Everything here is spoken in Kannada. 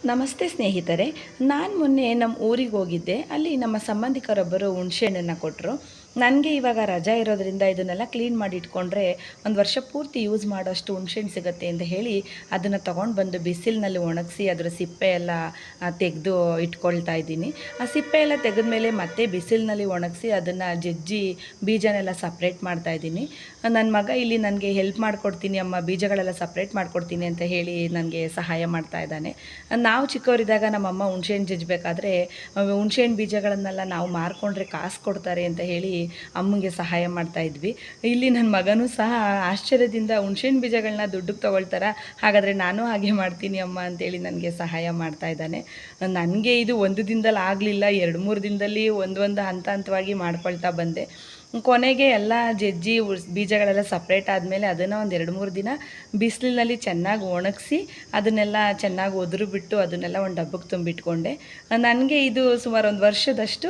ನಮಸ್ತೆ ಸ್ನೇಹಿತರೆ. ನಾನು ಮೊನ್ನೆ ನಮ್ಮ ಊರಿಗೆ ಹೋಗಿದ್ದೆ. ಅಲ್ಲಿ ನಮ್ಮ ಸಂಬಂಧಿಕರೊಬ್ಬರು ಹುಣಸೆಹಣ್ಣನ್ನು ಕೊಟ್ಟರು. ನನಗೆ ಇವಾಗ ರಜಾ ಇರೋದ್ರಿಂದ ಇದನ್ನೆಲ್ಲ ಕ್ಲೀನ್ ಮಾಡಿ ಇಟ್ಕೊಂಡ್ರೆ ಒಂದು ವರ್ಷ ಪೂರ್ತಿ ಯೂಸ್ ಮಾಡೋಷ್ಟು ಹುಣಸೆಹಣ್ಣು ಸಿಗುತ್ತೆ ಅಂತ ಹೇಳಿ ಅದನ್ನು ತೊಗೊಂಡು ಬಂದು ಬಿಸಿಲಿನಲ್ಲಿ ಒಣಗಿಸಿ ಅದರ ಸಿಪ್ಪೆ ಎಲ್ಲ ತೆಗೆದು ಇಟ್ಕೊಳ್ತಾ ಇದ್ದೀನಿ. ಆ ಸಿಪ್ಪೆ ಎಲ್ಲ ತೆಗೆದ್ಮೇಲೆ ಮತ್ತೆ ಬಿಸಿಲಿನಲ್ಲಿ ಒಣಗಿಸಿ ಅದನ್ನು ಜಜ್ಜಿ ಬೀಜನೆಲ್ಲ ಸಪ್ರೇಟ್ ಮಾಡ್ತಾ ಇದ್ದೀನಿ. ನನ್ನ ಮಗ ಇಲ್ಲಿ ನನಗೆ ಹೆಲ್ಪ್ ಮಾಡಿಕೊಡ್ತೀನಿ ಅಮ್ಮ, ಬೀಜಗಳೆಲ್ಲ ಸಪ್ರೇಟ್ ಮಾಡಿಕೊಡ್ತೀನಿ ಅಂತ ಹೇಳಿ ನನಗೆ ಸಹಾಯ ಮಾಡ್ತಾ ಇದ್ದಾನೆ. ನಾವು ಚಿಕ್ಕವರಿದ್ದಾಗ ನಮ್ಮಮ್ಮ ಹುಣಸೆಹಣ್ಣು ಜಜ್ಜಬೇಕಾದ್ರೆ ಹುಣಸೆಹಣ್ಣು ಬೀಜಗಳನ್ನೆಲ್ಲ ನಾವು ಮಾರ್ಕೊಂಡ್ರೆ ಕಾಸು ಕೊಡ್ತಾರೆ ಅಂತ ಹೇಳಿ ಅಮ್ಮಂಗೆ ಸಹಾಯ ಮಾಡ್ತಾಯಿದ್ವಿ. ಇಲ್ಲಿ ನನ್ನ ಮಗನೂ ಸಹ ಆಶ್ಚರ್ಯದಿಂದ ಹುಣಸೆಹಣ್ಣು ಬೀಜಗಳನ್ನ ದುಡ್ಡಿಗೆ ತೊಗೊಳ್ತಾರ, ಹಾಗಾದರೆ ನಾನು ಹಾಗೆ ಮಾಡ್ತೀನಿ ಅಮ್ಮ ಅಂತೇಳಿ ನನಗೆ ಸಹಾಯ ಮಾಡ್ತಾ ಇದ್ದಾನೆ. ನನಗೆ ಇದು ಒಂದು ದಿನದಲ್ಲಿ ಆಗಲಿಲ್ಲ, 2-3 ದಿನದಲ್ಲಿ ಒಂದೊಂದು ಹಂತ ಹಂತವಾಗಿ ಮಾಡ್ಕೊಳ್ತಾ ಬಂದೆ. ಕೊನೆಗೆ ಎಲ್ಲ ಜಜ್ಜಿ ಬೀಜಗಳೆಲ್ಲ ಸಪ್ರೇಟ್ ಆದಮೇಲೆ ಅದನ್ನು ಒಂದು 2-3 ದಿನ ಬಿಸಿಲಿನಲ್ಲಿ ಚೆನ್ನಾಗಿ ಒಣಗಿಸಿ ಅದನ್ನೆಲ್ಲ ಚೆನ್ನಾಗಿ ಒದುರು ಬಿಟ್ಟು ಅದನ್ನೆಲ್ಲ ಒಂದು ಡಬ್ಬಕ್ಕೆ ತುಂಬಿಟ್ಕೊಂಡೆ. ನನಗೆ ಇದು ಸುಮಾರು ಒಂದು ವರ್ಷದಷ್ಟು